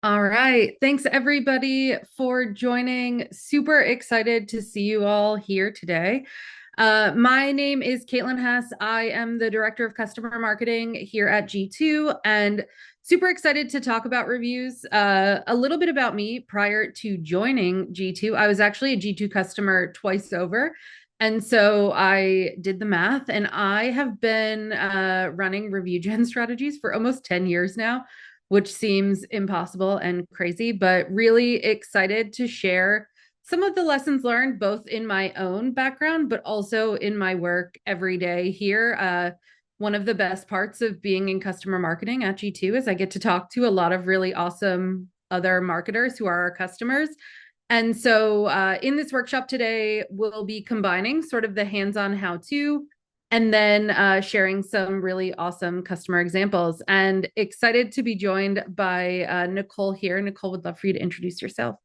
All right. Thanks everybody for joining. Super excited to see you all here today. My name is Caitlin Hess. I am the Director of Customer Marketing here at G2 and super excited to talk about reviews. A little bit about me prior to joining G2. I was actually a G2 customer twice over. And so I did the math and I have been running review gen strategies for almost 10 years now, which seems impossible and crazy, but really excited to share some of the lessons learned, both in my own background, but also in my work every day here. One of the best parts of being in customer marketing at G2 is I get to talk to a lot of really awesome other marketers who are our customers. And so in this workshop today, we'll be combining sort of the hands-on how-to and then sharing some really awesome customer examples. And excited to be joined by Nicole here. Nicole, would love for you to introduce yourself.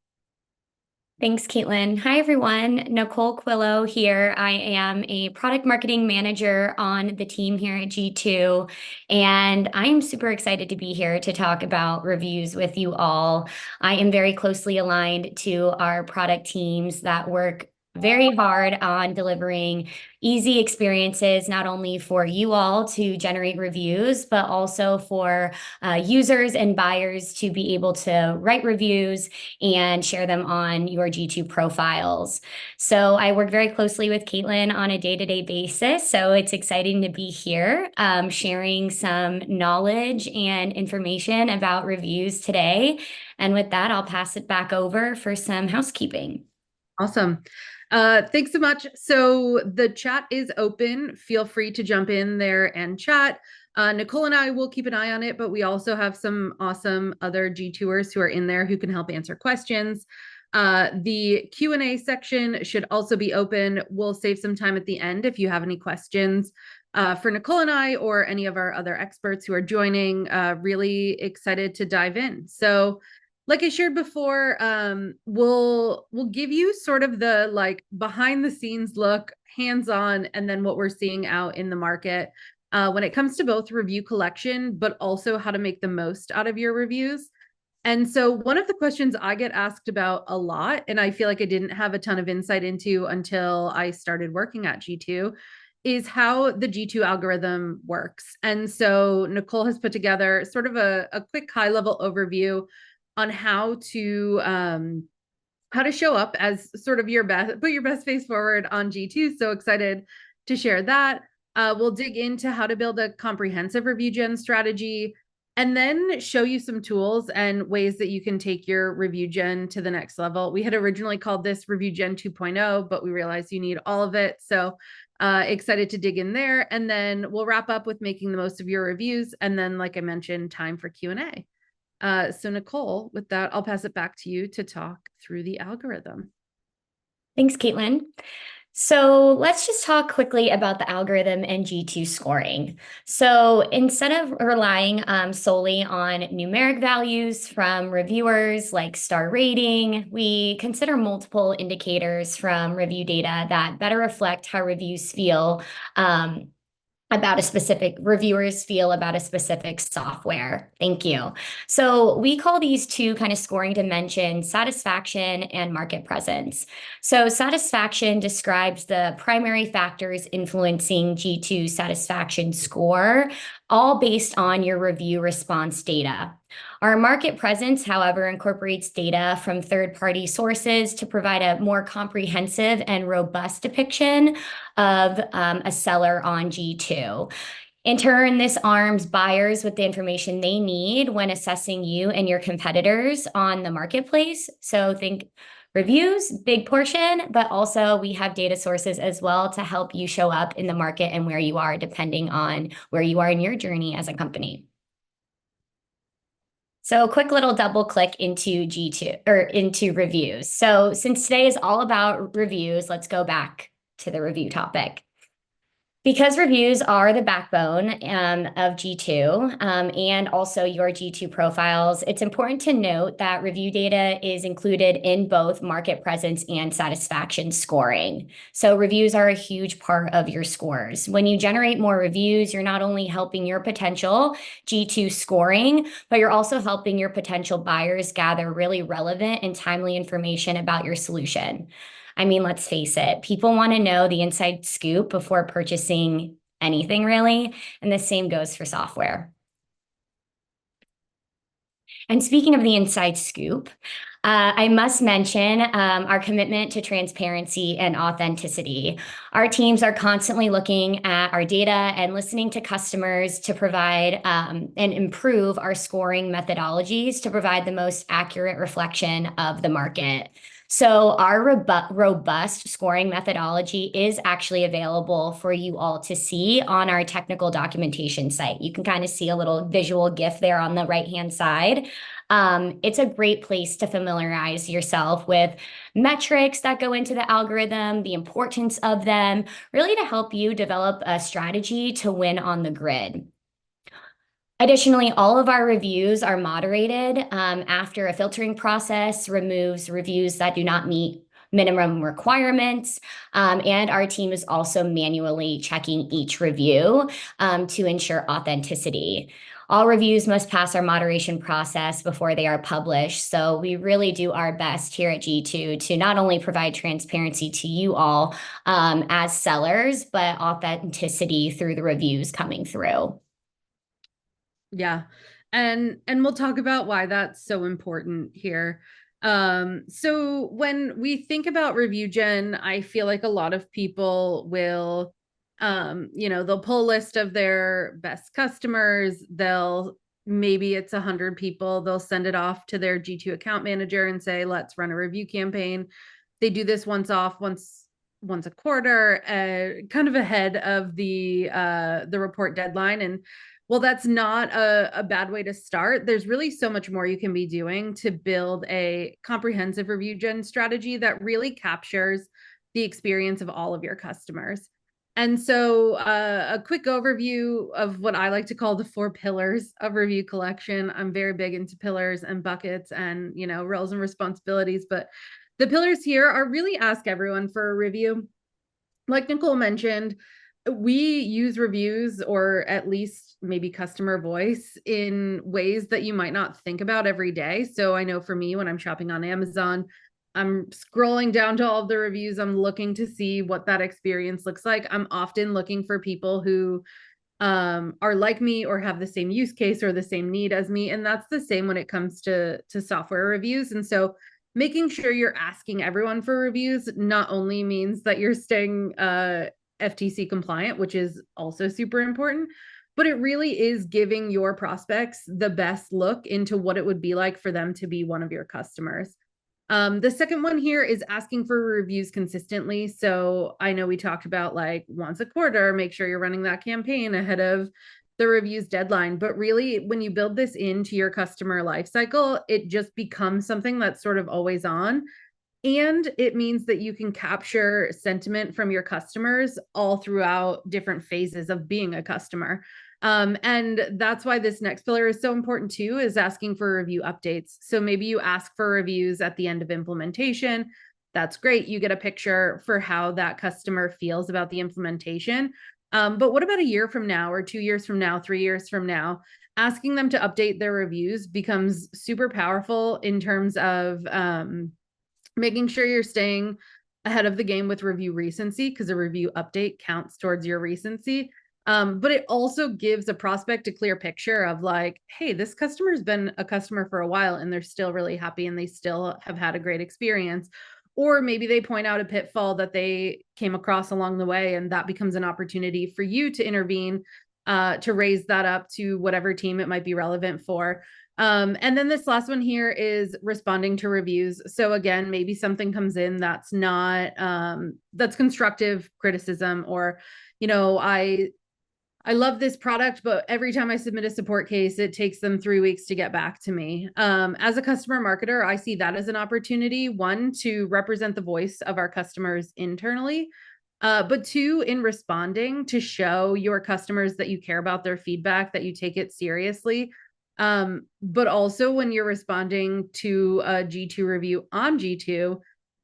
Thanks, Caitlin. Hi, everyone. Nicole Quillo here. I am a product marketing manager on the team here at G2, and I'm super excited to be here to talk about reviews with you all. I am very closely aligned to our product teams that work very hard on delivering easy experiences, not only for you all to generate reviews, but also for users and buyers to be able to write reviews and share them on your G2 profiles. So I work very closely with Caitlin on a day-to-day basis. So it's exciting to be here sharing some knowledge and information about reviews today. And with that, I'll pass it back over for some housekeeping. Awesome. Thanks so much. So the chat is open. Feel free to jump in there and chat. Nicole and I will keep an eye on it, but we also have some awesome other G2ers who are in there who can help answer questions. The Q&A section should also be open. We'll save some time at the end if you have any questions for Nicole and I or any of our other experts who are joining. Really excited to dive in. So like I shared before, we'll give you sort of the like behind the scenes look, hands-on, and then what we're seeing out in the market when it comes to both review collection, but also how to make the most out of your reviews. And so one of the questions I get asked about a lot, and I feel like I didn't have a ton of insight into until I started working at G2, is how the G2 algorithm works. And so Nicole has put together sort of a quick high-level overview on how to show up as sort of your best, put your best face forward on G2. So excited to share that. We'll dig into how to build a comprehensive review gen strategy and then show you some tools and ways that you can take your review gen to the next level. We had originally called this review gen 2.0, but we realized you need all of it. So excited to dig in there. And then we'll wrap up with making the most of your reviews. And then, like I mentioned, time for Q&A. So Nicole, with that, I'll pass it back to you to talk through the algorithm. Thanks, Caitlin. So let's just talk quickly about the algorithm and G2 scoring. So instead of relying solely on numeric values from reviewers like star rating, we consider multiple indicators from review data that better reflect how reviews feel about a specific reviewers feel about a specific software. Thank you. So we call these two kind of scoring dimensions satisfaction and market presence. So satisfaction describes the primary factors influencing G2 satisfaction score, all based on your review response data. Our market presence, however, incorporates data from third-party sources to provide a more comprehensive and robust depiction of a seller on G2. In turn, this arms buyers with the information they need when assessing you and your competitors on the marketplace. So think reviews, big portion, but also we have data sources as well to help you show up in the market and where you are, depending on where you are in your journey as a company. So a quick little double click into G2 or into reviews. So since today is all about reviews, let's go back to the review topic. Because reviews are the backbone of G2 and also your G2 profiles, it's important to note that review data is included in both market presence and satisfaction scoring. So reviews are a huge part of your scores. When you generate more reviews, you're not only helping your potential G2 scoring, but you're also helping your potential buyers gather really relevant and timely information about your solution. I mean, let's face it, people want to know the inside scoop before purchasing anything really. And the same goes for software. And speaking of the inside scoop, I must mention our commitment to transparency and authenticity. Our teams are constantly looking at our data and listening to customers to provide and improve our scoring methodologies to provide the most accurate reflection of the market. So our robust scoring methodology is actually available for you all to see on our technical documentation site. You can kind of see a little visual GIF there on the right-hand side. It's a great place to familiarize yourself with metrics that go into the algorithm, the importance of them, really to help you develop a strategy to win on the grid. Additionally, all of our reviews are moderated after a filtering process removes reviews that do not meet minimum requirements. And our team is also manually checking each review to ensure authenticity. All reviews must pass our moderation process before they are published. So we really do our best here at G2 to not only provide transparency to you all as sellers, but authenticity through the reviews coming through. Yeah. And we'll talk about why that's so important here. So when we think about review gen, I feel like a lot of people will they'll pull a list of their best customers, they'll maybe it's 100 people, they'll send it off to their G2 account manager and say, let's run a review campaign. They do this once a quarter, kind of ahead of the report deadline. And well, that's not a bad way to start. There's really so much more you can be doing to build a comprehensive review gen strategy that really captures the experience of all of your customers. And so a quick overview of what I like to call the 4 pillars of review collection. I'm very big into pillars and buckets and, roles and responsibilities, but the pillars here are really ask everyone for a review. Like Nicole mentioned, we use reviews, or at least maybe customer voice, in ways that you might not think about every day. So I know for me, when I'm shopping on Amazon, I'm scrolling down to all of the reviews. I'm looking to see what that experience looks like. I'm often looking for people who are like me or have the same use case or the same need as me. And that's the same when it comes to software reviews. And so making sure you're asking everyone for reviews not only means that you're staying FTC compliant, which is also super important, but it really is giving your prospects the best look into what it would be like for them to be one of your customers. The second one here is asking for reviews consistently. So I know we talked about like once a quarter, make sure you're running that campaign ahead of the reviews deadline. But really, when you build this into your customer lifecycle, it just becomes something that's sort of always on. And it means that you can capture sentiment from your customers all throughout different phases of being a customer. And that's why this next pillar is so important too, is asking for review updates. So maybe you ask for reviews at the end of implementation. That's great. You get a picture for how that customer feels about the implementation. But what about a year from now, or 2 years from now, 3 years from now? Asking them to update their reviews becomes super powerful in terms of making sure you're staying ahead of the game with review recency, because a review update counts towards your recency. But it also gives a prospect a clear picture of like, hey, this customer's been a customer for a while and they're still really happy and they still have had a great experience. Or maybe they point out a pitfall that they came across along the way, and that becomes an opportunity for you to intervene, to raise that up to whatever team it might be relevant for. And then this last one here is responding to reviews. So again, maybe something comes in that's not, that's constructive criticism, or, I love this product, but every time I submit a support case, it takes them 3 weeks to get back to me. As a customer marketer, I see that as an opportunity, one, to represent the voice of our customers internally, But two, in responding to show your customers that you care about their feedback, that you take it seriously. But also when you're responding to a G2 review on G2,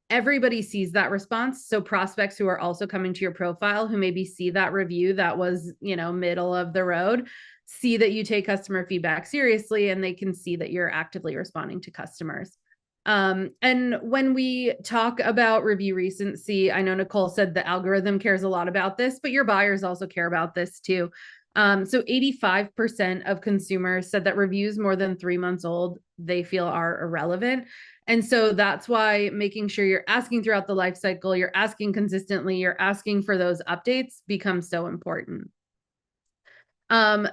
everybody sees that response. So prospects who are also coming to your profile, who maybe see that review that was, middle of the road, see that you take customer feedback seriously, and they can see that you're actively responding to customers. And when we talk about review recency, I know Nicole said the algorithm cares a lot about this, but your buyers also care about this too. So 85% of consumers said that reviews more than 3 months old, they feel are irrelevant. And so that's why making sure you're asking throughout the life cycle, you're asking consistently, you're asking for those updates becomes so important.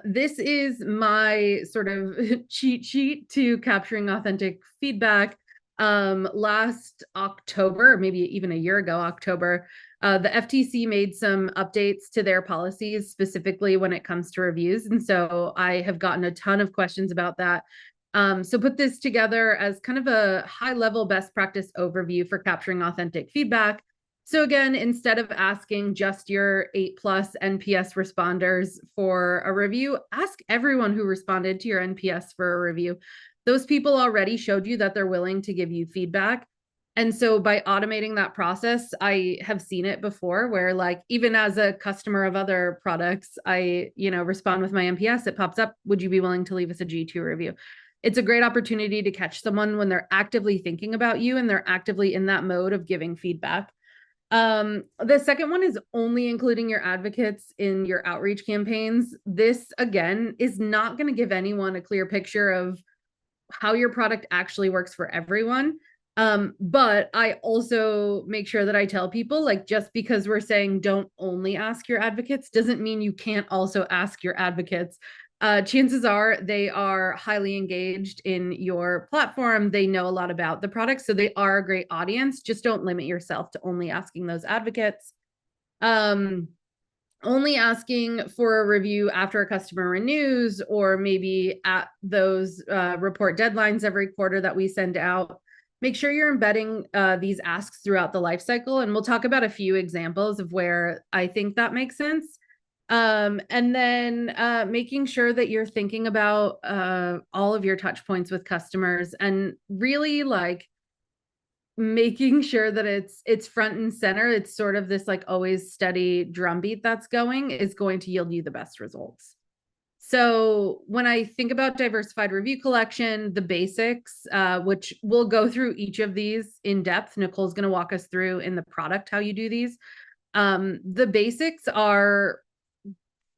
This is my sort of cheat sheet to capturing authentic feedback. Last October, maybe even a year ago, October, the FTC made some updates to their policies, specifically when it comes to reviews. And so I have gotten a ton of questions about that. So put this together as kind of a high level best practice overview for capturing authentic feedback. So again, instead of asking just your 8+ NPS responders for a review, ask everyone who responded to your NPS for a review. Those people already showed you that they're willing to give you feedback. And so by automating that process, I have seen it before where, like, even as a customer of other products, I, respond with my NPS, it pops up, would you be willing to leave us a G2 review? It's a great opportunity to catch someone when they're actively thinking about you and they're actively in that mode of giving feedback. The second one is only including your advocates in your outreach campaigns. This, again, is not going to give anyone a clear picture of how your product actually works for everyone. But I also make sure that I tell people, like, just because we're saying don't only ask your advocates doesn't mean you can't also ask your advocates. Chances are they are highly engaged in your platform. They know a lot about the product, so they are a great audience. Just don't limit yourself to only asking those advocates. Only asking for a review after a customer renews, or maybe at those report deadlines every quarter that we send out. Make sure you're embedding these asks throughout the life cycle, and we'll talk about a few examples of where I think that makes sense. And then making sure that you're thinking about all of your touch points with customers, and really, like, making sure that it's front and center. It's sort of this, like, always steady drumbeat that's going is going to yield you the best results. So when I think about diversified review collection, the basics, which we'll go through each of these in depth, Nicole's going to walk us through in the product how you do these. The basics are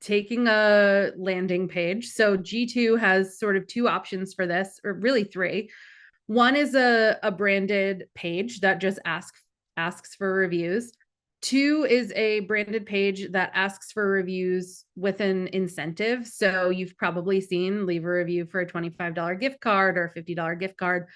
taking a landing page. So G2 has sort of two options for this, or really three. One is a branded page that just asks for reviews. Two is a branded page that asks for reviews with an incentive. So you've probably seen leave a review for a $25 gift card or a $50 gift card.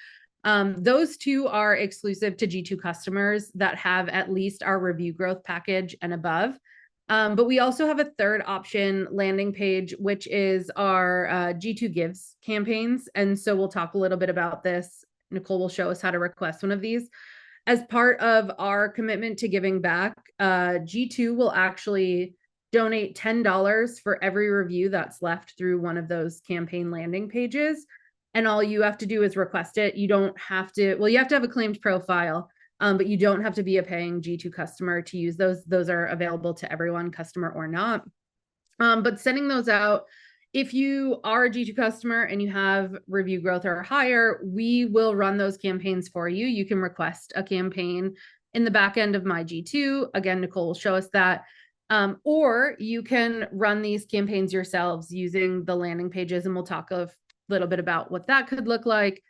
Those two are exclusive to G2 customers that have at least our review growth package and above. But we also have a third option landing page, which is our G2 Gives campaigns. And so we'll talk a little bit about this. Nicole will show us how to request one of these. As part of our commitment to giving back, G2 will actually donate $10 for every review that's left through one of those campaign landing pages. And all you have to do is request it. You don't have to, well, you have to have a claimed profile. But you don't have to be a paying G2 customer to use those. Those are available to everyone, customer or not. But sending those out, if you are a G2 customer and you have review growth or higher, we will run those campaigns for you. You can request a campaign in the back end of my G2. Again, Nicole will show us that. Or you can run these campaigns yourselves using the landing pages, and we'll talk a little bit about what that could look like.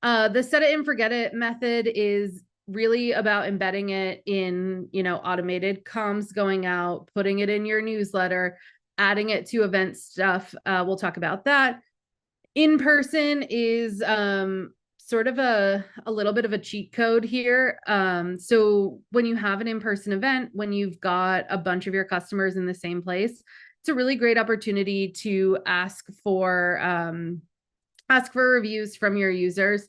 The set it and forget it method is really about embedding it in, automated comms going out, putting it in your newsletter, adding it to event stuff. We'll talk about that. In person is sort of a little bit of a cheat code here. So when you have an in-person event, when you've got a bunch of your customers in the same place, it's a really great opportunity to ask for reviews from your users.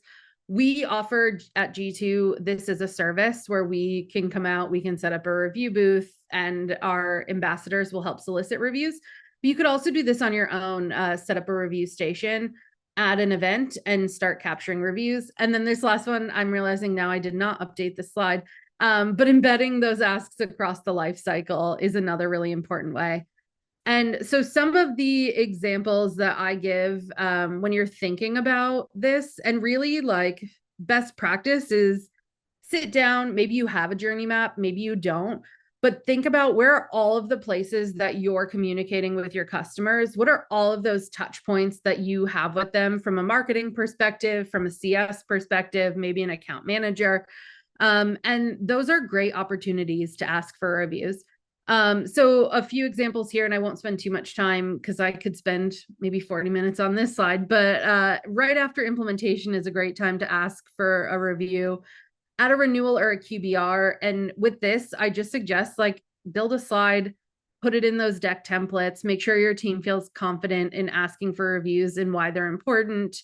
We offer at G2 this as a service where we can come out, we can set up a review booth, and our ambassadors will help solicit reviews. But you could also do this on your own, set up a review station, add an event, and start capturing reviews. And then this last one, I'm realizing now I did not update the slide, but embedding those asks across the life cycle is another really important way. And so some of the examples that I give when you're thinking about this, and really like best practice is sit down, maybe you have a journey map, maybe you don't, but think about where are all of the places that you're communicating with your customers? What are all of those touch points that you have with them from a marketing perspective, from a CS perspective, maybe an account manager? And those are great opportunities to ask for reviews. So a few examples here, and I won't spend too much time because I could spend maybe 40 minutes on this slide, but right after implementation is a great time to ask for a review at a renewal or a QBR. And with this, I just suggest like build a slide, put it in those deck templates, make sure your team feels confident in asking for reviews and why they're important.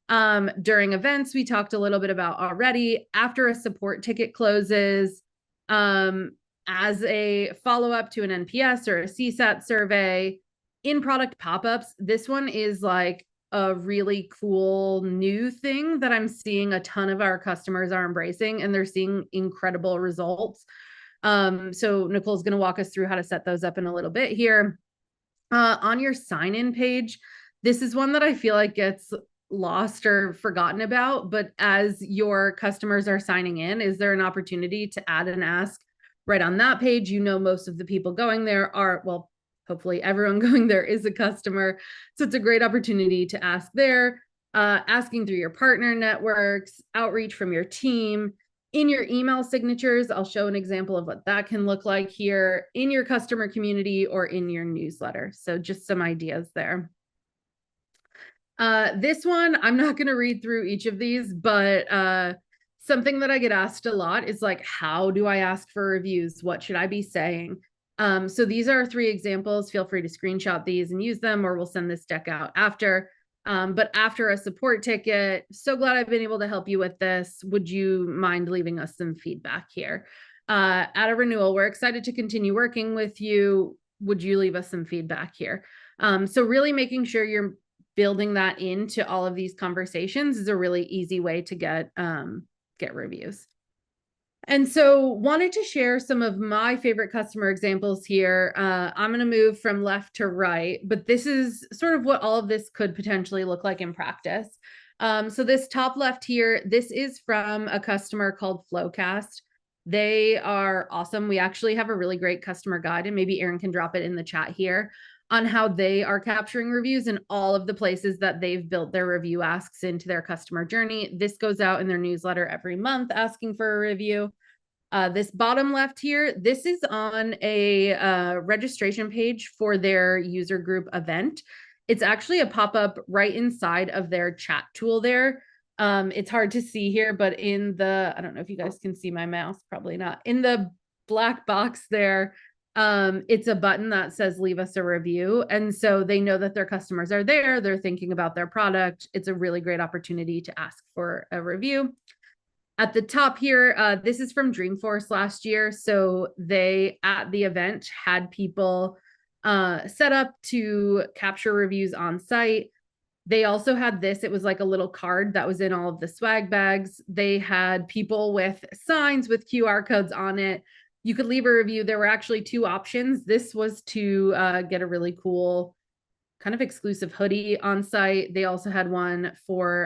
During events, we talked a little bit about already. After a support ticket closes, as a follow-up to an NPS or a CSAT survey, in product pop-ups, this one is like a really cool new thing that I'm seeing a ton of our customers are embracing, and they're seeing incredible results. So Nicole's going to walk us through how to set those up in a little bit here. On your sign-in page, this is one that I feel like gets lost or forgotten about, but as your customers are signing in, is there an opportunity to add an ask right on that page? You know, most of the people going there are, well, hopefully everyone going there is a customer. So it's a great opportunity to ask there, asking through your partner networks, outreach from your team. In your email signatures, I'll show an example of what that can look like here in your customer community or in your newsletter. So just some ideas there. This one, I'm not going to read through each of these, but something that I get asked a lot is like, how do I ask for reviews? What should I be saying? So these are 3 examples. Feel free to screenshot these and use them, or we'll send this deck out after. But after a support ticket, so glad I've been able to help you with this. Would you mind leaving us some feedback here? At a renewal, we're excited to continue working with you. Would you leave us some feedback here? So really making sure you're building that into all of these conversations is a really easy way to get reviews. And so wanted to share some of my favorite customer examples here. I'm going to move from left to right, but this is sort of what all of this could potentially look like in practice. So this top left here, this is from a customer called Flowcast. They are awesome. We actually have a really great customer guide, and maybe Erin can drop it in the chat here on how they are capturing reviews in all of the places that they've built their review asks into their customer journey. This goes out in their newsletter every month asking for a review. This bottom left here, this is on a registration page for their user group event. It's actually a pop-up right inside of their chat tool there. It's hard to see here, but in the, I don't know if you guys can see my mouse, probably not. In the black box there, it's a button that says leave us a review. And so they know that their customers are there. They're thinking about their product. It's a really great opportunity to ask for a review. At the top here, this is from Dreamforce last year. So they, at the event, had people set up to capture reviews on site. They also had this, it was like a little card that was in all of the swag bags. They had people with signs with QR codes on it. You could leave a review. There were actually 2 options. This was to get a really cool kind of exclusive hoodie on site. They also had one for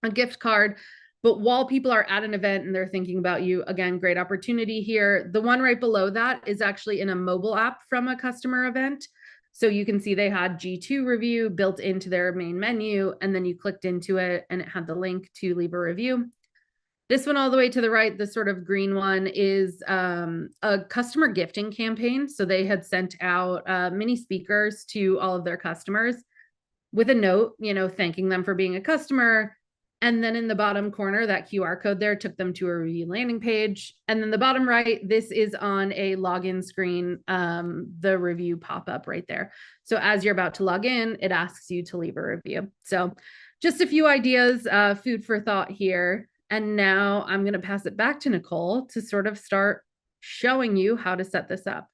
a gift card. But while people are at an event and they're thinking about you, again, great opportunity here. The one right below that is actually in a mobile app from a customer event. So you can see they had G2 review built into their main menu, and then you clicked into it and it had the link to leave a review. This one all the way to the right, the sort of green one, is a customer gifting campaign. So they had sent out mini speakers to all of their customers with a note, you know, thanking them for being a customer. And then in the bottom corner, that QR code there took them to a review landing page. And then the bottom right, this is on a login screen, the review pop-up right there. So as you're about to log in, it asks you to leave a review. So just a few ideas, food for thought here. And now I'm going to pass it back to Nicole to sort of start showing you how to set this up.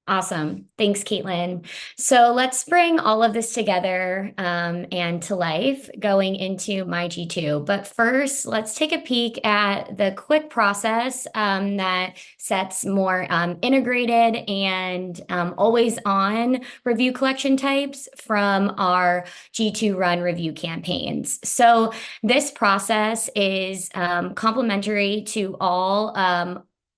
Awesome. Thanks, Caitlin. So let's bring all of this together and to life going into my G2. But first, let's take a peek at the quick process that sets more integrated and always on review collection types from our G2 run review campaigns. So this process is complementary to all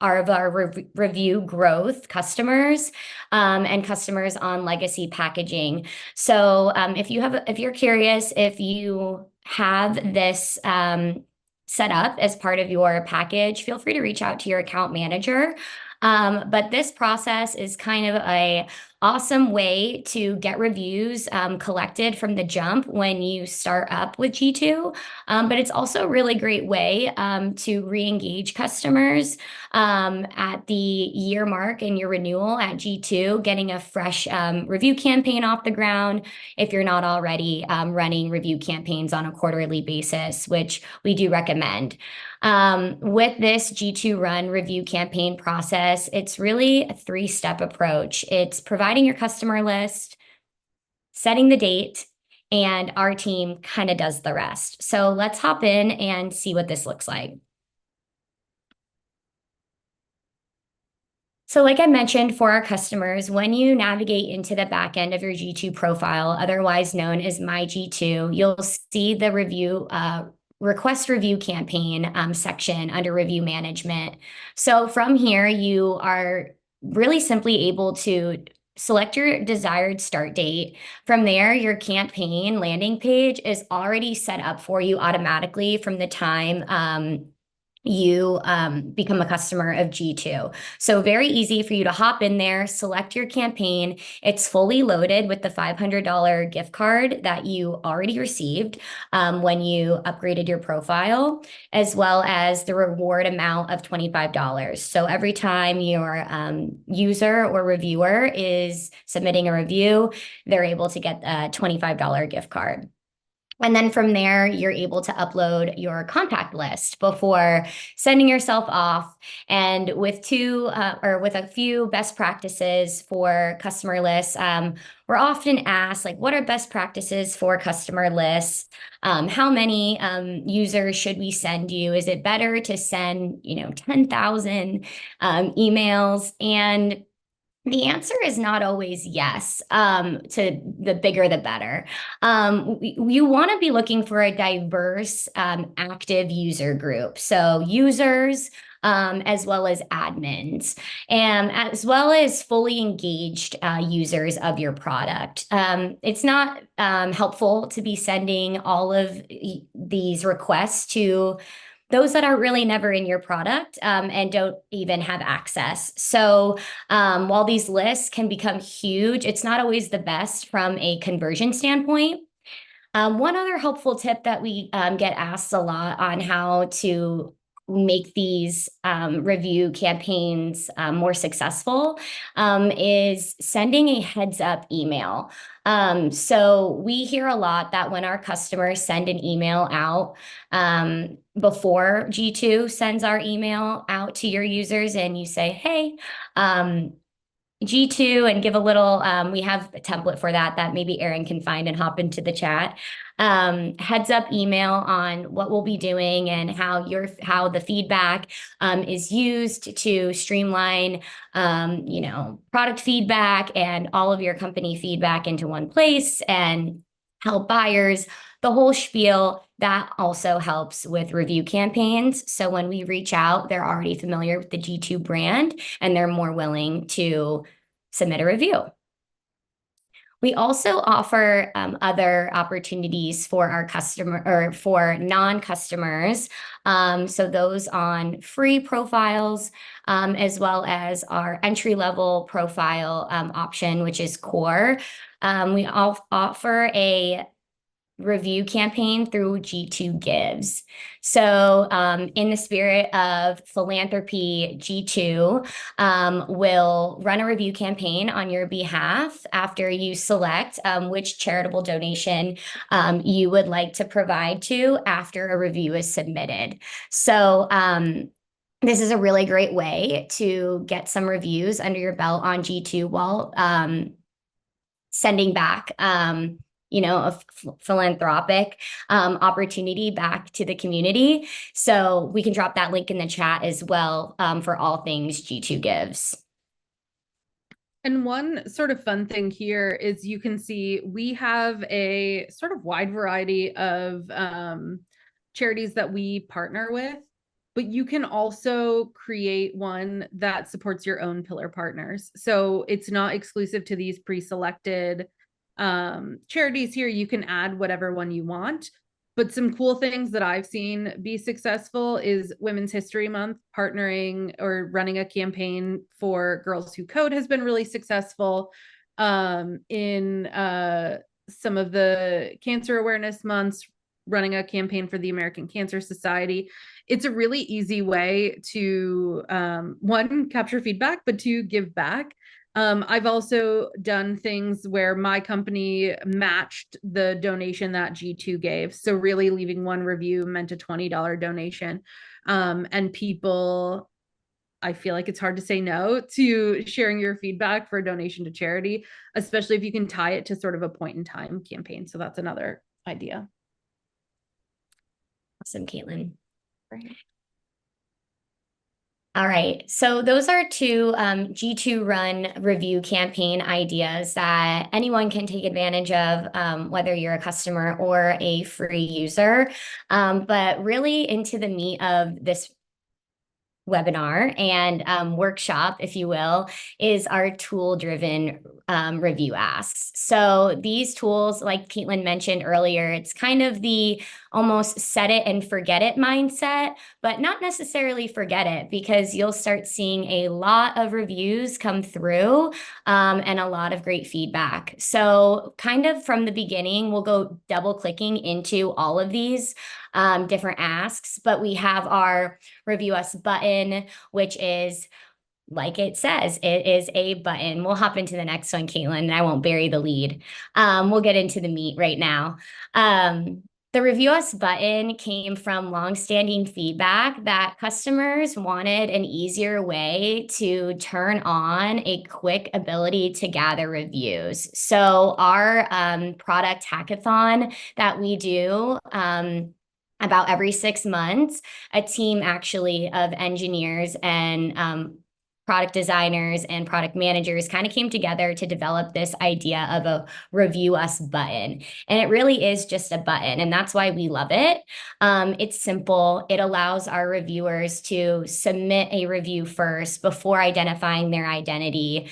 of our review growth customers and customers on legacy packaging. So if you're curious if you have this set up as part of your package, feel free to reach out to your account manager. But this process is kind of a awesome way to get reviews collected from the jump when you start up with G2. But it's also a really great way to re-engage customers at the year mark in your renewal at G2, getting a fresh review campaign off the ground if you're not already running review campaigns on a quarterly basis, which we do recommend. With this G2 run review campaign process, it's really a three-step approach. It's providing your customer list, setting the date, and our team kind of does the rest. So let's hop in and see what this looks like. So like I mentioned for our customers, when you navigate into the back end of your G2 profile, otherwise known as My G2, you'll see the request review campaign section under review management. So from here, you are really simply able to select your desired start date. From there, your campaign landing page is already set up for you automatically from the time you become a customer of G2. So very easy for you to hop in there, select your campaign. It's fully loaded with the $500 gift card that you already received when you upgraded your profile, as well as the reward amount of $25. So every time your user or reviewer is submitting a review, they're able to get a $25 gift card. And then from there, you're able to upload your contact list before sending yourself off. And with with a few best practices for customer lists, we're often asked, like, what are best practices for customer lists? How many users should we send you? Is it better to send, 10,000 emails? And the answer is not always yes, to the bigger the better. You want to be looking for a diverse, active user group. So users, as well as admins, and as well as fully engaged users of your product. It's not helpful to be sending all of these requests to those that are really never in your product and don't even have access. So while these lists can become huge, it's not always the best from a conversion standpoint. One other helpful tip that we get asked a lot on how to make these review campaigns more successful is sending a heads up email. So we hear a lot that when our customers send an email out before G2 sends our email out to your users and you say, hey, G2 and give a little, we have a template for that maybe Erin can find and hop into the chat. Heads up email on what we'll be doing and how the feedback is used to streamline, product feedback and all of your company feedback into one place and help buyers, the whole spiel. That also helps with review campaigns. So when we reach out, they're already familiar with the G2 brand and they're more willing to submit a review. We also offer other opportunities for our customer or for non-customers. So those on free profiles, as well as our entry-level profile option, which is core. We offer a review campaign through G2 Gives. So in the spirit of philanthropy, G2 will run a review campaign on your behalf after you select which charitable donation you would like to provide to after a review is submitted. So this is a really great way to get some reviews under your belt on G2 while sending back a philanthropic opportunity back to the community. So we can drop that link in the chat as well for all things G2 gives. And one sort of fun thing here is you can see we have a sort of wide variety of charities that we partner with, but you can also create one that supports your own pillar partners. So it's not exclusive to these pre-selected charities here. You can add whatever one you want. But some cool things that I've seen be successful is Women's History Month partnering or running a campaign for Girls Who Code has been really successful. In some of the cancer awareness months, running a campaign for the American Cancer Society. It's a really easy way to one, capture feedback, but two, give back. I've also done things where my company matched the donation that G2 gave. So really leaving one review meant a $20 donation. And people, I feel like it's hard to say no to sharing your feedback for a donation to charity, especially if you can tie it to sort of a point in time campaign. So that's another idea. Awesome, Caitlin. Right. All right, so those are two G2 run review campaign ideas that anyone can take advantage of, whether you're a customer or a free user. But really into the meat of this webinar and workshop, if you will, is our tool-driven review asks. So these tools, like Caitlin mentioned earlier, it's kind of the almost set it and forget it mindset, but not necessarily forget it, because you'll start seeing a lot of reviews come through and a lot of great feedback. So kind of from the beginning, we'll go double clicking into all of these different asks, but we have our review us button, which is, like it says, it is a button. We'll hop into the next one, Caitlin, and I won't bury the lead. We'll get into the meat right now. The review us button came from longstanding feedback that customers wanted an easier way to turn on a quick ability to gather reviews. So our product hackathon that we do about every 6 months, a team actually of engineers and product designers and product managers kind of came together to develop this idea of a review us button. And it really is just a button, and that's why we love it. It's simple. It allows our reviewers to submit a review first before identifying their identity,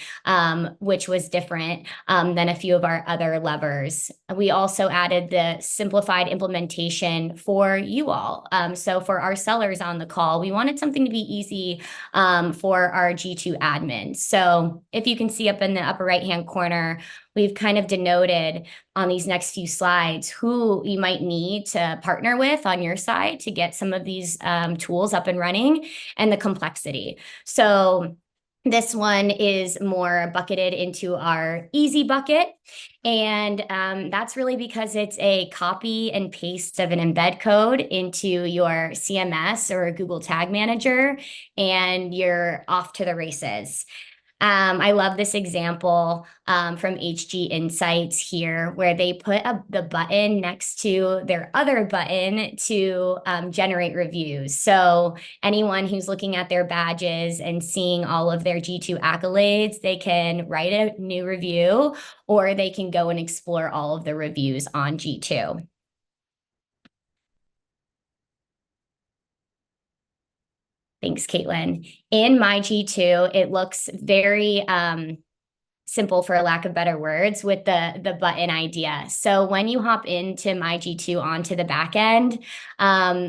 which was different than a few of our other levers. We also added the simplified implementation for you all. So for our sellers on the call, we wanted something to be easy for our G2 admins. So if you can see up in the upper right-hand corner, we've kind of denoted on these next few slides who you might need to partner with on your side to get some of these tools up and running, and the complexity. So this one is more bucketed into our easy bucket. And that's really because it's a copy and paste of an embed code into your CMS or Google Tag Manager, and you're off to the races. I love this example from HG Insights here, where they put the button next to their other button to generate reviews. So anyone who's looking at their badges and seeing all of their G2 accolades, they can write a new review, or they can go and explore all of the reviews on G2. Thanks, Caitlin. In my G2, it looks very simple, for a lack of better words, with the button idea. So when you hop into my G2 onto the back end,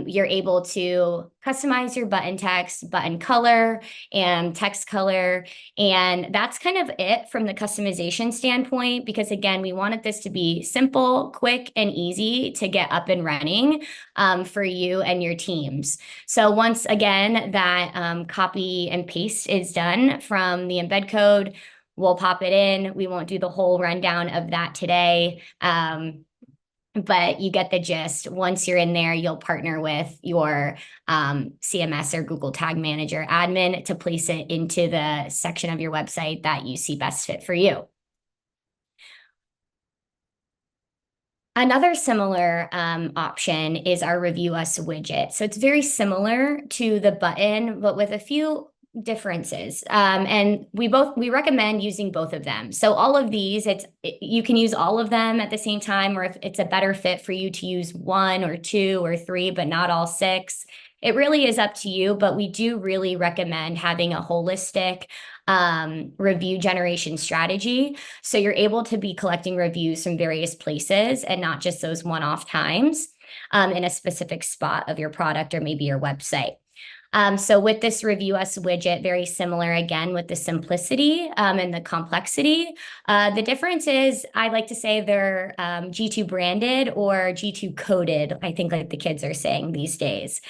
you're able to customize your button text, button color, and text color. And that's kind of it from the customization standpoint, because again, we wanted this to be simple, quick, and easy to get up and running for you and your teams. So once again, that copy and paste is done from the embed code, we'll pop it in. We won't do the whole rundown of that today. but you get the gist. Once you're in there, you'll partner with your CMS or Google Tag Manager admin to place it into the section of your website that you see best fit for you. Another similar option is our Review Us widget. So it's very similar to the button, but with a few differences. And we recommend using both of them. So all of these, you can use all of them at the same time, or if it's a better fit for you to use one or two or three, but not all six. It really is up to you, but we do really recommend having a holistic review generation strategy. So you're able to be collecting reviews from various places and not just those one-off times in a specific spot of your product or maybe your website. So with this Review Us widget, very similar again with the simplicity and the complexity. The difference is I like to say they're G2 branded or G2 coded, I think like the kids are saying these days.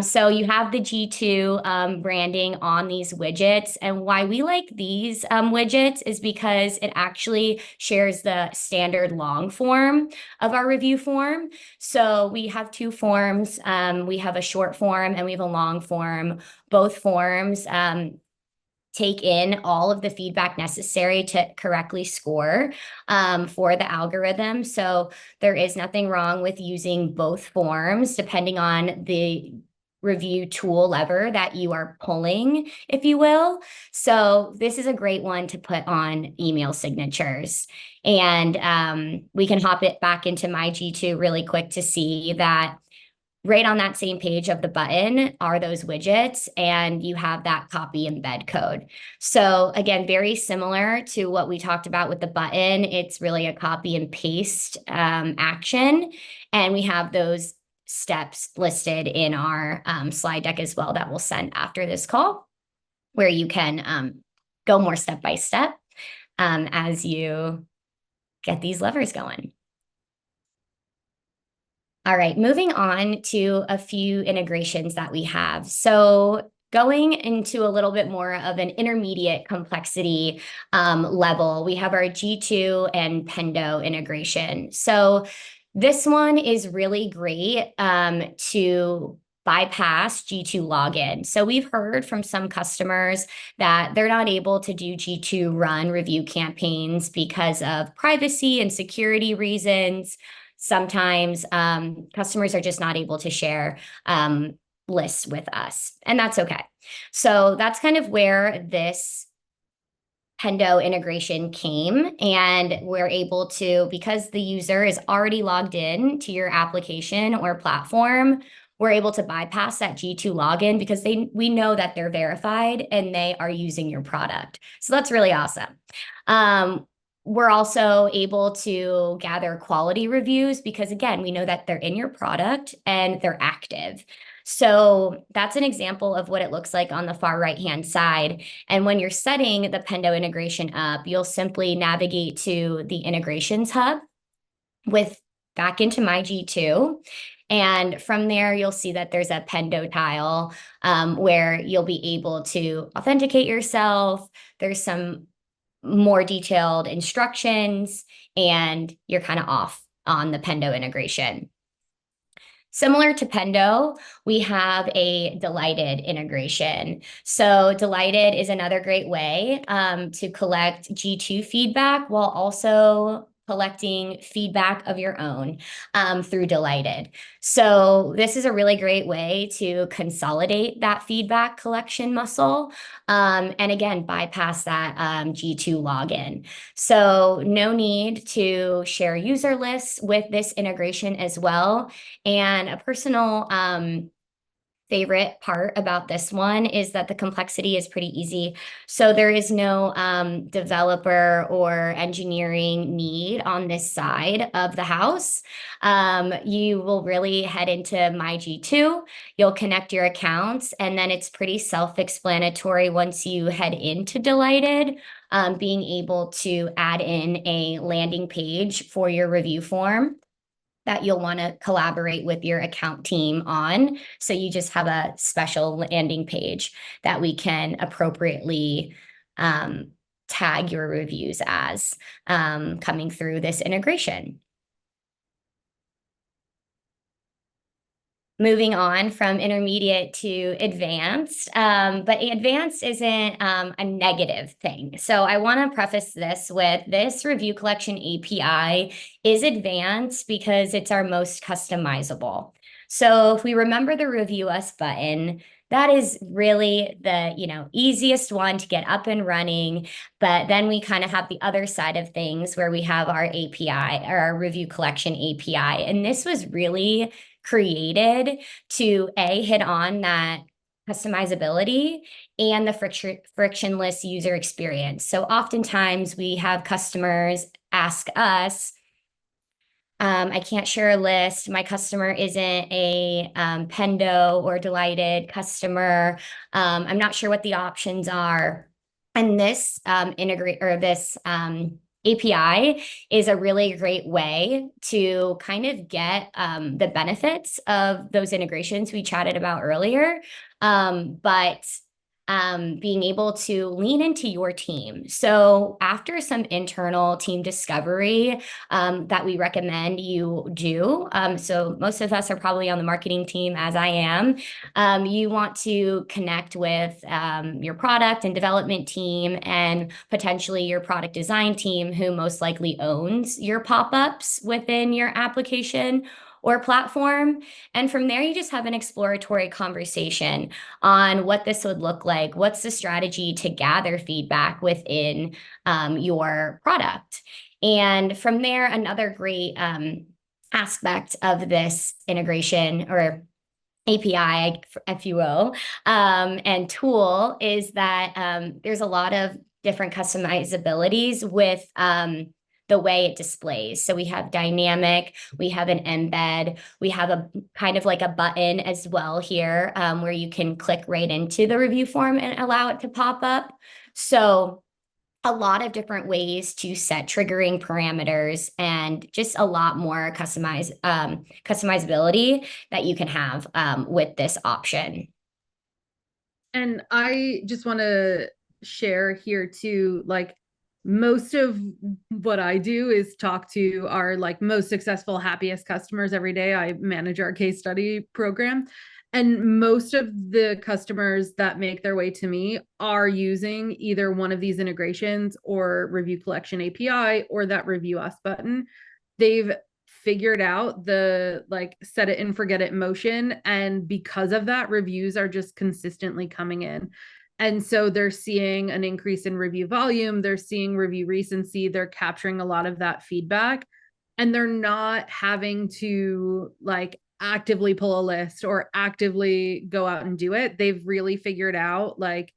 So you have the G2 branding on these widgets. And why we like these widgets is because it actually shares the standard long form of our review form. So we have two forms. We have a short form and we have a long form. Both forms take in all of the feedback necessary to correctly score for the algorithm. So there is nothing wrong with using both forms depending on the review tool lever that you are pulling, if you will. So this is a great one to put on email signatures. And we can hop it back into my G2 really quick to see that right on that same page of the button are those widgets, and you have that copy embed code. So again, very similar to what we talked about with the button. It's really a copy and paste action. And we have those steps listed in our slide deck as well that we'll send after this call, where you can go more step by step as you get these levers going. All right, moving on to a few integrations that we have. So going into a little bit more of an intermediate complexity level, we have our G2 and Pendo integration. So this one is really great to bypass G2 login. So we've heard from some customers that they're not able to do G2 run review campaigns because of privacy and security reasons. Sometimes customers are just not able to share lists with us, and that's okay. So that's kind of where this Pendo integration came, and we're able to, because the user is already logged in to your application or platform, we're able to bypass that G2 login because we know that they're verified and they are using your product. So that's really awesome. We're also able to gather quality reviews because, again, we know that they're in your product and they're active. So that's an example of what it looks like on the far right-hand side. And when you're setting the Pendo integration up, you'll simply navigate to the integrations hub back into my G2. And from there, you'll see that there's a Pendo tile where you'll be able to authenticate yourself. There's some more detailed instructions, and you're kind of off on the Pendo integration. Similar to Pendo, we have a Delighted integration. So Delighted is another great way to collect G2 feedback while also collecting feedback of your own through Delighted. So this is a really great way to consolidate that feedback collection muscle and again, bypass that G2 login. So no need to share user lists with this integration as well. And a personal favorite part about this one is that the complexity is pretty easy. So there is no developer or engineering need on this side of the house. You will really head into My G2, you'll connect your accounts, and then it's pretty self-explanatory once you head into Delighted, being able to add in a landing page for your review form that you'll want to collaborate with your account team on. So you just have a special landing page that we can appropriately tag your reviews as coming through this integration. moving on from intermediate to advanced. But advanced isn't a negative thing. So I want to preface this with this review collection API is advanced because it's our most customizable. So if we remember the review us button, that is really the, easiest one to get up and running. But then we kind of have the other side of things where we have our API or our review collection API. And this was really created to hit on that customizability and the frictionless user experience. So oftentimes we have customers ask us, I can't share a list. My customer isn't a Pendo or Delighted customer. I'm not sure what the options are. And this integrate or this API is a really great way to kind of get the benefits of those integrations we chatted about earlier, but being able to lean into your team. So after some internal team discovery that we recommend you do, so most of us are probably on the marketing team, as I am, you want to connect with your product and development team and potentially your product design team, who most likely owns your pop-ups within your application or platform. And from there, you just have an exploratory conversation on what this would look like. What's the strategy to gather feedback within your product? And from there, another great aspect of this integration or API, if you will, and tool is that there's a lot of different customizabilities with the way it displays. So we have dynamic, we have an embed, we have a kind of like a button as well here where you can click right into the review form and allow it to pop up. So a lot of different ways to set triggering parameters and just a lot more customizability that you can have with this option. And I just want to share here too, like most of what I do is talk to our like most successful, happiest customers every day. I manage our case study program. And most of the customers that make their way to me are using either one of these integrations or review collection API or that review us button. They've figured out the like set it and forget it motion. And because of that, reviews are just consistently coming in. And so they're seeing an increase in review volume, they're seeing review recency, they're capturing a lot of that feedback, and they're not having to like actively pull a list or actively go out and do it. They've really figured out like,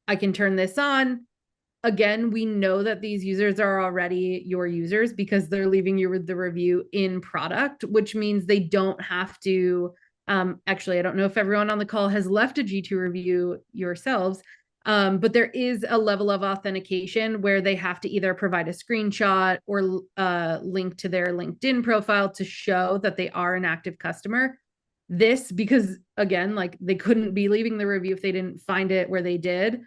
I can turn this on. Again, we know that these users are already your users because they're leaving you with the review in product, which means they don't have to. Actually, I don't know if everyone on the call has left a G2 review yourselves, but there is a level of authentication where they have to either provide a screenshot or link to their LinkedIn profile to show that they are an active customer. This, because again, like they couldn't be leaving the review if they didn't find it where they did.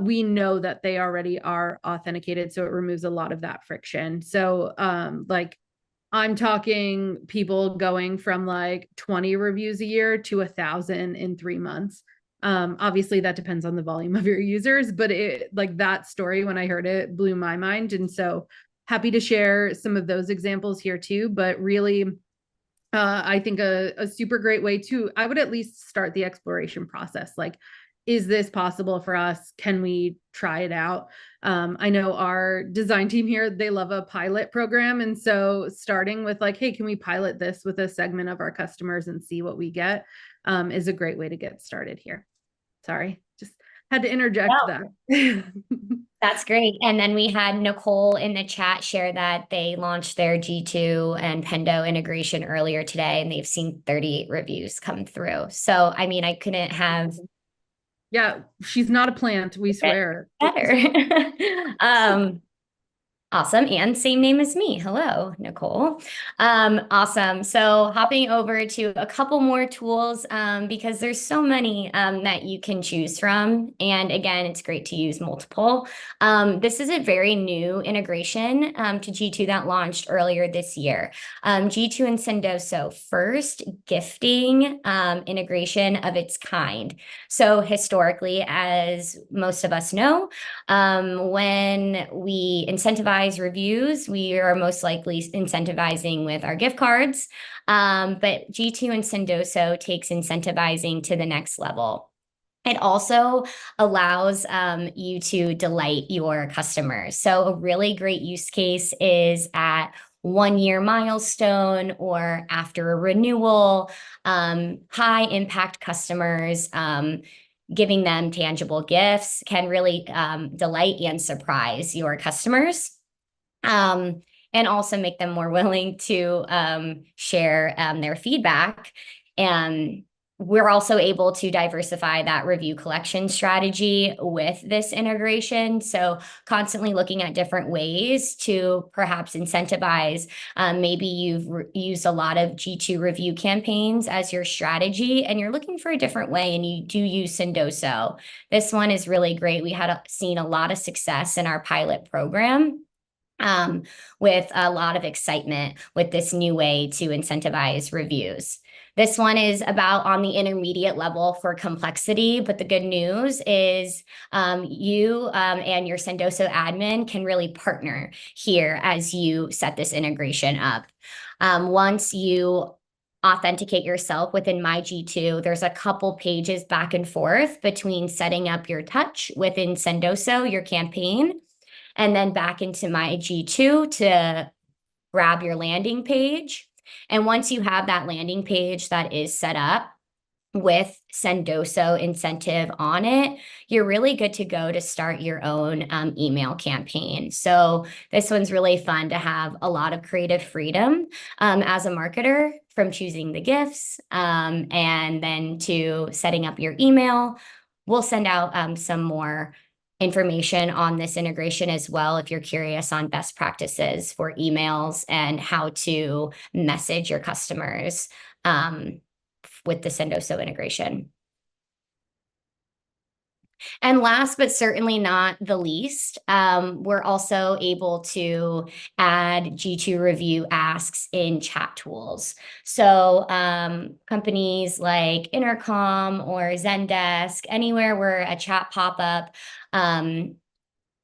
We know that they already are authenticated, so it removes a lot of that friction. So like I'm talking people going from like 20 reviews a year to 1,000 in 3 months. Obviously that depends on the volume of your users, but it like that story, when I heard it, blew my mind. And so happy to share some of those examples here too, but really I think a super great way to, I would at least start the exploration process. Like, is this possible for us? Can we try it out? I know our design team here, they love a pilot program. And so starting with like, hey, can we pilot this with a segment of our customers and see what we get is a great way to get started here. Sorry, just had to interject that. That's great. And then we had Nicole in the chat share that they launched their G2 and Pendo integration earlier today, and they've seen 38 reviews come through. So, I mean, I couldn't have. Yeah, she's not a plant, we swear. Better. Awesome. And same name as me. Hello, Nicole. Awesome. So hopping over to a couple more tools because there's so many that you can choose from. And again, it's great to use multiple. This is a very new integration to G2 that launched earlier this year. G2 and Sendoso, first gifting integration of its kind. So historically, as most of us know, when we incentivize reviews, we are most likely incentivizing with our gift cards. But G2 and Sendoso takes incentivizing to the next level. It also allows you to delight your customers. So a really great use case is at 1 year milestone or after a renewal, high impact customers, giving them tangible gifts can really delight and surprise your customers. And also make them more willing to share their feedback. And we're also able to diversify that review collection strategy with this integration. So constantly looking at different ways to perhaps incentivize. Maybe you've used a lot of G2 review campaigns as your strategy and you're looking for a different way and you do use Sendoso. This one is really great. We had seen a lot of success in our pilot program. With a lot of excitement with this new way to incentivize reviews. This one is about on the intermediate level for complexity, but the good news is you and your Sendoso admin can really partner here as you set this integration up. Once you authenticate yourself within My G2, there's a couple pages back and forth between setting up your touch within Sendoso, your campaign, and then back into My G2 to grab your landing page. And once you have that landing page that is set up with Sendoso incentive on it, you're really good to go to start your own email campaign. So this one's really fun to have a lot of creative freedom as a marketer, from choosing the gifts and then to setting up your email. We'll send out some more information on this integration as well if you're curious on best practices for emails and how to message your customers with the Sendoso integration. And last but certainly not the least, we're also able to add G2 review asks in chat tools. So companies like Intercom or Zendesk, anywhere where a chat pop-up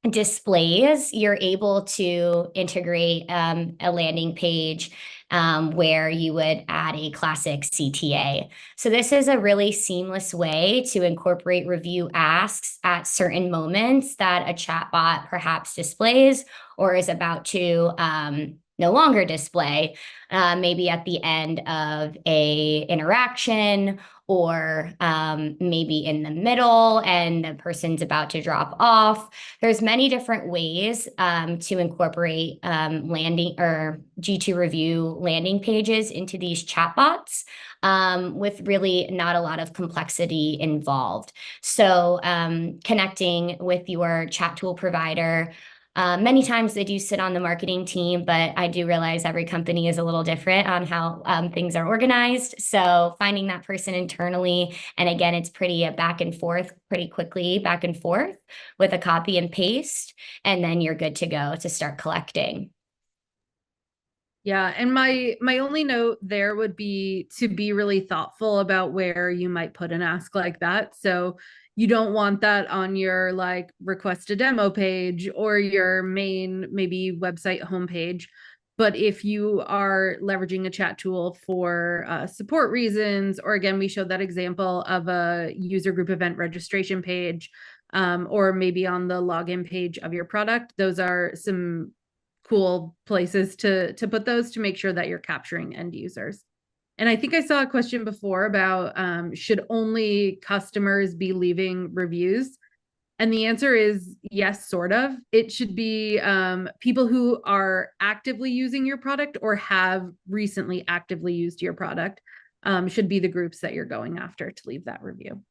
displays, you're able to integrate a landing page where you would add a classic CTA. So this is a really seamless way to incorporate review asks at certain moments that a chatbot perhaps displays or is about to no longer display, maybe at the end of a interaction or maybe in the middle and the person's about to drop off. There's many different ways to incorporate landing or G2 review landing pages into these chatbots with really not a lot of complexity involved. So connecting with your chat tool provider. Many times they do sit on the marketing team, but I do realize every company is a little different on how things are organized. So finding that person internally, and again, it's pretty back and forth, pretty quickly back and forth with a copy and paste, and then you're good to go to start collecting. Yeah, and my only note there would be to be really thoughtful about where you might put an ask like that. So you don't want that on your like request a demo page or your main maybe website homepage. But if you are leveraging a chat tool for support reasons, or again, we showed that example of a user group event registration page, or maybe on the login page of your product, those are some cool places to put those to make sure that you're capturing end users. And I think I saw a question before about should only customers be leaving reviews? And the answer is yes, sort of. It should be people who are actively using your product or have recently actively used your product should be the groups that you're going after to leave that review.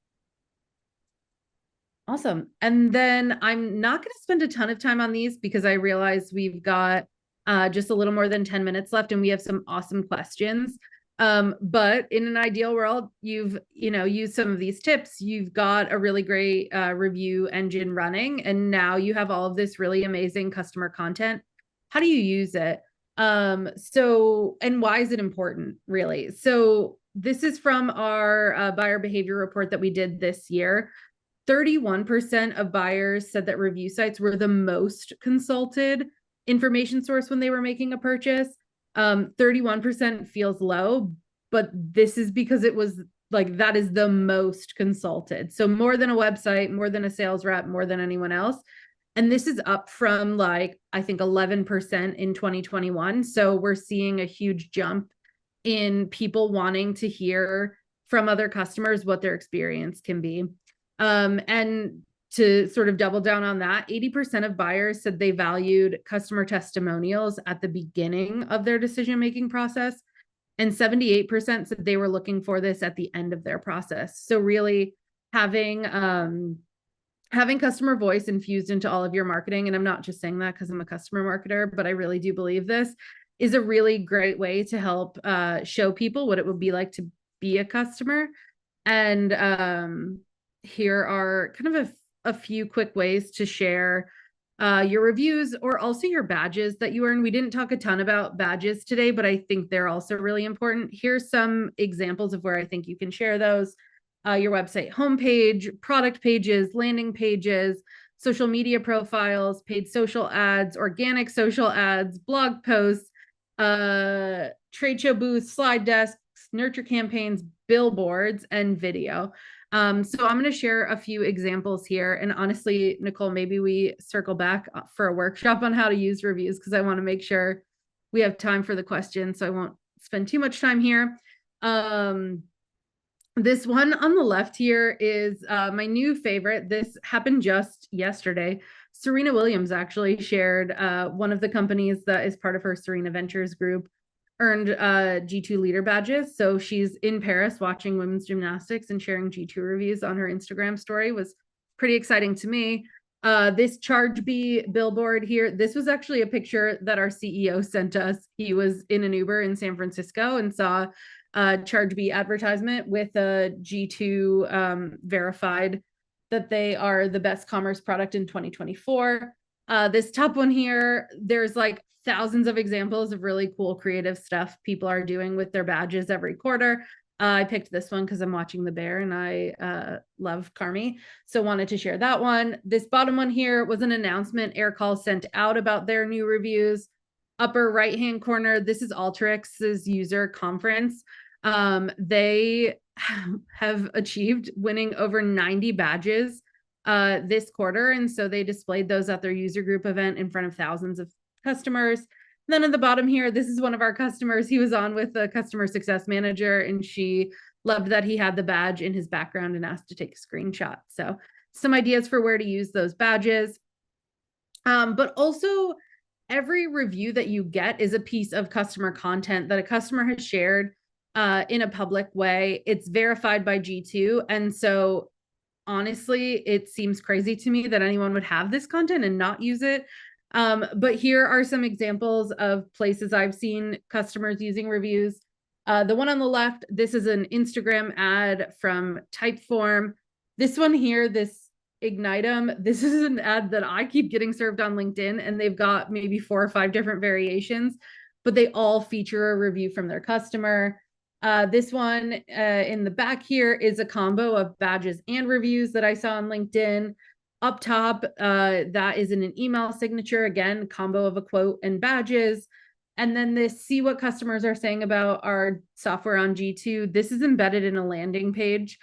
Awesome. And then I'm not going to spend a ton of time on these because I realize we've got just a little more than 10 minutes left and we have some awesome questions. But in an ideal world, you've, used some of these tips. You've got a really great review engine running, and now you have all of this really amazing customer content. How do you use it? And why is it important, really? So this is from our buyer behavior report that we did this year. 31% of buyers said that review sites were the most consulted information source when they were making a purchase. 31% feels low, but this is because it was like that is the most consulted. So more than a website, more than a sales rep, more than anyone else. And this is up from like, I think 11% in 2021. So we're seeing a huge jump in people wanting to hear from other customers what their experience can be. And to sort of double down on that, 80% of buyers said they valued customer testimonials at the beginning of their decision-making process. And 78% said they were looking for this at the end of their process. So really having customer voice infused into all of your marketing, and I'm not just saying that because I'm a customer marketer, but I really do believe this, is a really great way to help show people what it would be like to be a customer. And here are kind of a few quick ways to share your reviews or also your badges that you earn. We didn't talk a ton about badges today, but I think they're also really important. Here's some examples of where I think you can share those. Your website homepage, product pages, landing pages, social media profiles, paid social ads, organic social ads, blog posts, trade show booths, slide desks, nurture campaigns, billboards, and video. So I'm going to share a few examples here. And honestly, Nicole, maybe we circle back for a workshop on how to use reviews because I want to make sure we have time for the questions. So I won't spend too much time here. This one on the left here is my new favorite. This happened just yesterday. Serena Williams actually shared one of the companies that is part of her Serena Ventures group earned G2 leader badges. So she's in Paris watching women's gymnastics and sharing G2 reviews on her Instagram story. Was pretty exciting to me. This Charge B billboard here, this was actually a picture that our CEO sent us. He was in an Uber in San Francisco and saw Charge B advertisement with a G2 verified that they are the best commerce product in 2024. This top one here, there's like thousands of examples of really cool creative stuff people are doing with their badges every quarter. I picked this one because I'm watching The Bear and I love Carmi, so wanted to share that one. This bottom one here was an announcement Aircall sent out about their new reviews. Upper right-hand corner, this is Alteryx's user conference. They have achieved winning over 90 badges this quarter. And so they displayed those at their user group event in front of thousands of customers. And then at the bottom here, this is one of our customers. He was on with the customer success manager and she loved that he had the badge in his background and asked to take a screenshot. So some ideas for where to use those badges. But also every review that you get is a piece of customer content that a customer has shared in a public way. It's verified by G2. And so honestly, it seems crazy to me that anyone would have this content and not use it. But here are some examples of places I've seen customers using reviews. The one on the left, this is an Instagram ad from Typeform. This one here, this Ignitum, this is an ad that I keep getting served on LinkedIn, and they've got maybe 4 or 5 different variations, but they all feature a review from their customer. This one in the back here is a combo of badges and reviews that I saw on LinkedIn. Up top, that is in an email signature, again, combo of a quote and badges. And then this, see what customers are saying about our software on G2. This is embedded in a landing page.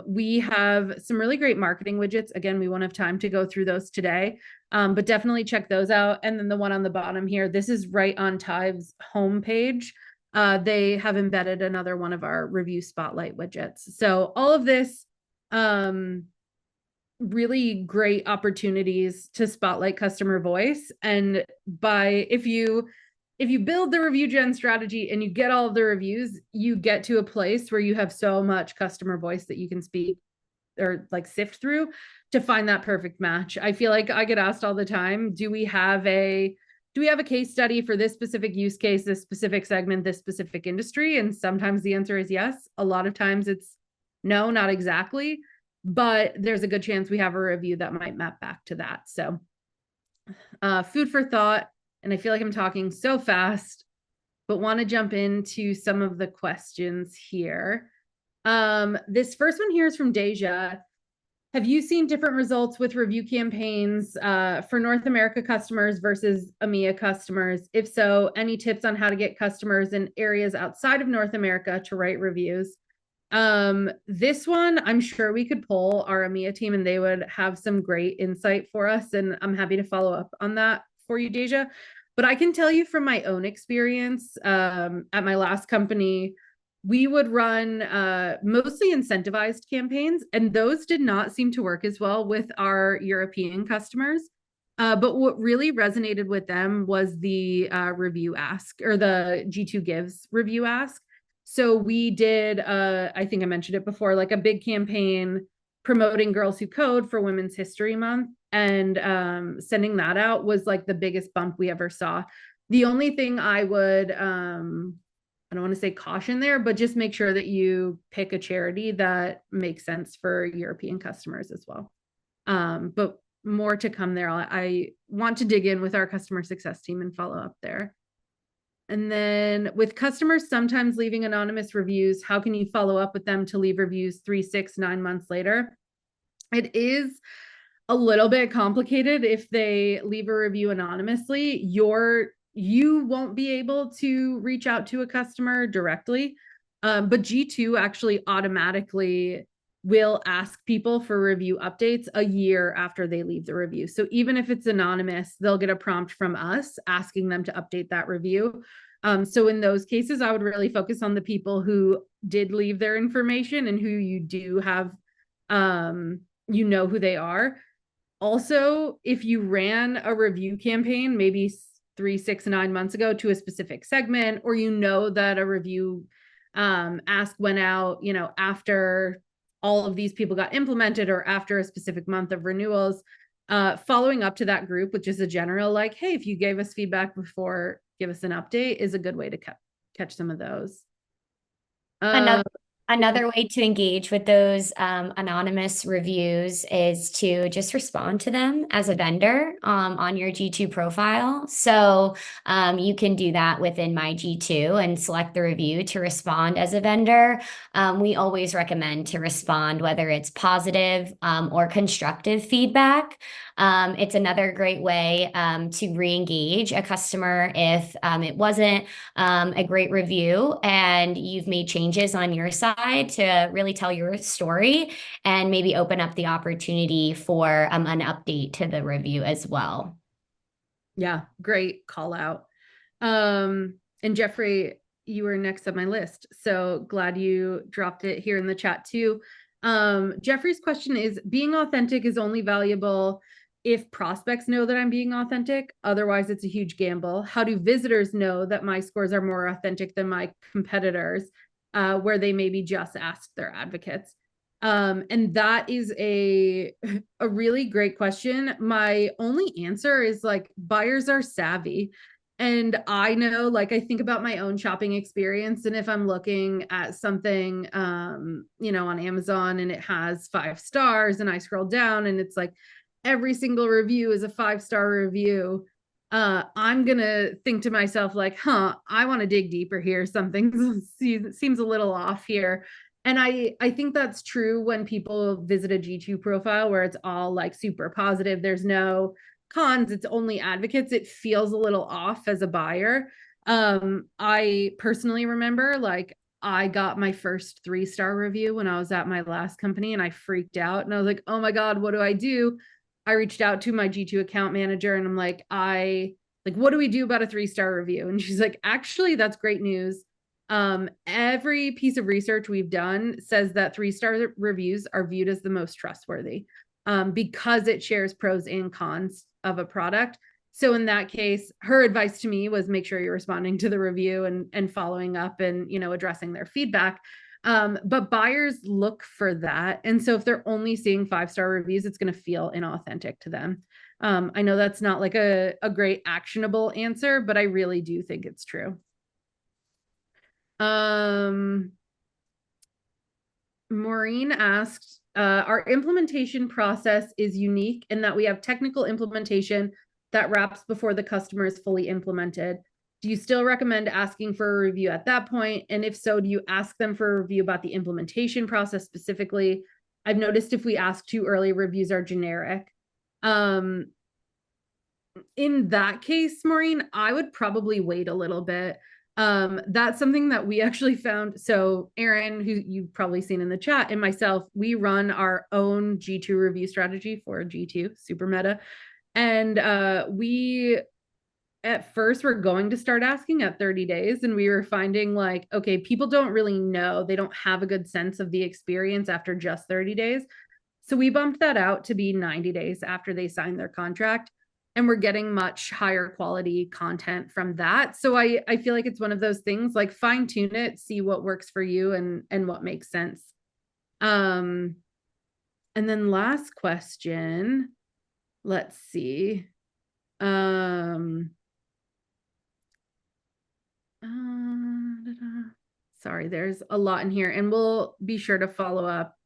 We have some really great marketing widgets. Again, we won't have time to go through those today, but definitely check those out. And then the one on the bottom here, this is right on Tive's homepage. They have embedded another one of our review spotlight widgets. So all of this, really great opportunities to spotlight customer voice. And if you build the review gen strategy and you get all of the reviews, you get to a place where you have so much customer voice that you can speak or like sift through to find that perfect match. I feel like I get asked all the time, do we have a case study for this specific use case, this specific segment, this specific industry? And sometimes the answer is yes. A lot of times it's no, not exactly, but there's a good chance we have a review that might map back to that. So food for thought. And I feel like I'm talking so fast, but want to jump into some of the questions here. This first one here is from Deja. Have you seen different results with review campaigns for North America customers versus EMEA customers? If so, any tips on how to get customers in areas outside of North America to write reviews? This one, I'm sure we could poll our EMEA team and they would have some great insight for us. And I'm happy to follow up on that for you, Deja. But I can tell you from my own experience at my last company, we would run mostly incentivized campaigns, and those did not seem to work as well with our European customers. But what really resonated with them was the review ask, or the G2 Gives review ask. So we did, I think I mentioned it before, like a big campaign promoting Girls Who Code for Women's History Month, and sending that out was like the biggest bump we ever saw. The only thing I would I don't want to say caution there, but just make sure that you pick a charity that makes sense for European customers as well. But more to come there. I want to dig in with our customer success team and follow up there. And then with customers sometimes leaving anonymous reviews, how can you follow up with them to leave reviews 3, 6, 9 months later? It is a little bit complicated. If they leave a review anonymously, you won't be able to reach out to a customer directly. But G2 actually automatically will ask people for review updates a year after they leave the review. So even if it's anonymous, they'll get a prompt from us asking them to update that review. So in those cases, I would really focus on the people who did leave their information and who you do have, you know who they are. Also, if you ran a review campaign, maybe 3, 6, 9 months ago to a specific segment, or you know that a review ask went out, after all of these people got implemented or after a specific month of renewals, following up to that group, which is a general like, hey, if you gave us feedback before, give us an update, is a good way to catch some of those. Another Another way to engage with those anonymous reviews is to just respond to them as a vendor on your G2 profile. So you can do that within my G2 and select the review to respond as a vendor. We always recommend to respond whether it's positive or constructive feedback. It's another great way to re-engage a customer if it wasn't a great review and you've made changes on your side to really tell your story and maybe open up the opportunity for an update to the review as well. Yeah, great call out. And Jeffrey, you were next on my list, so glad you dropped it here in the chat too. Jeffrey's question is, being authentic is only valuable if prospects know that I'm being authentic, otherwise it's a huge gamble. How do visitors know that my scores are more authentic than my competitors, where they maybe just ask their advocates? And that is a really great question. My only answer is like, buyers are savvy. And I know, like, I think about my own shopping experience. And if I'm looking at something, on Amazon and it has 5 stars and I scroll down and it's like, every single review is a 5-star review, I'm gonna think to myself like, I want to dig deeper here. Something seems a little off here. And I think that's true when people visit a G2 profile where it's all like super positive. There's no cons, it's only advocates. It feels a little off as a buyer. I personally remember, like, I got my first 3-star review when I was at my last company and I freaked out and I was like, oh my God, what do I do? I reached out to my G2 account manager and I'm like, what do we do about a 3-star review? And she's like, actually, that's great news. Every piece of research we've done says that 3-star reviews are viewed as the most trustworthy, because it shares pros and cons of a product. So in that case, her advice to me was make sure you're responding to the review and following up and, addressing their feedback. But buyers look for that. And so if they're only seeing 5-star reviews, it's going to feel inauthentic to them. I know that's not like a great actionable answer, but I really do think it's true. Maureen asked, our implementation process is unique in that we have technical implementation that wraps before the customer is fully implemented. Do you still recommend asking for a review at that point? And if so, do you ask them for a review about the implementation process specifically? I've noticed if we ask too early, reviews are generic. In that case, Maureen, I would probably wait a little bit. That's something that we actually found. So Aaron, who you've probably seen in the chat, and myself, we run our own G2 review strategy for G2 super meta. And we at first were going to start asking at 30 days, and we were finding like, okay, people don't really know, they don't have a good sense of the experience after just 30 days. So we bumped that out to be 90 days after they signed their contract, and we're getting much higher quality content from that. So I feel like it's one of those things, like fine tune it, see what works for you and what makes sense. And then last question, let's see. Sorry, there's a lot in here, and we'll be sure to follow up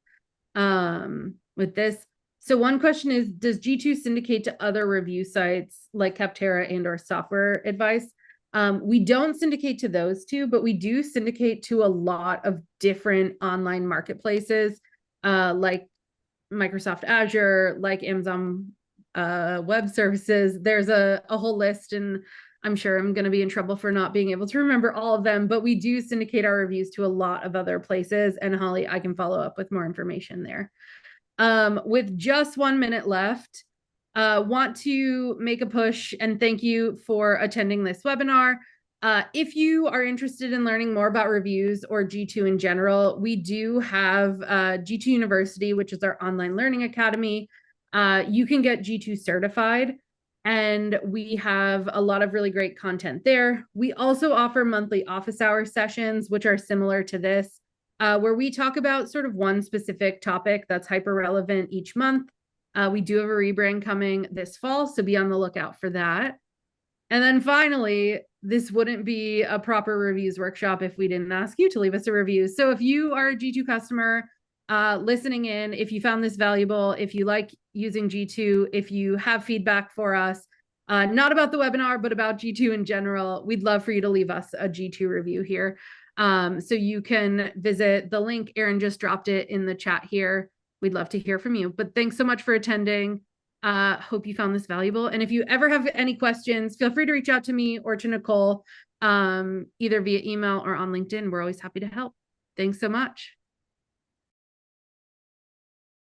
with this. So one question is, does G2 syndicate to other review sites like Capterra and or Software Advice? We don't syndicate to those two, but we do syndicate to a lot of different online marketplaces, like Microsoft Azure, like Amazon Web Services. There's a whole list, and I'm sure I'm going to be in trouble for not being able to remember all of them, but we do syndicate our reviews to a lot of other places. And Holly, I can follow up with more information there. With just 1 minute left, want to make a push and thank you for attending this webinar. If you are interested in learning more about reviews or G2 in general, we do have G2 University, which is our online learning academy. You can get G2 certified, and we have a lot of really great content there. We also offer monthly office hour sessions, which are similar to this, where we talk about sort of one specific topic that's hyper relevant each month. We do have a rebrand coming this fall, so be on the lookout for that. And then finally, this wouldn't be a proper reviews workshop if we didn't ask you to leave us a review. So if you are a G2 customer listening in, if you found this valuable, if you like using G2, if you have feedback for us, not about the webinar, but about G2 in general, we'd love for you to leave us a G2 review here. So you can visit the link. Aaron just dropped it in the chat here. We'd love to hear from you. But thanks so much for attending. Hope you found this valuable. And if you ever have any questions, feel free to reach out to me or to Nicole, either via email or on LinkedIn. We're always happy to help. Thanks so much.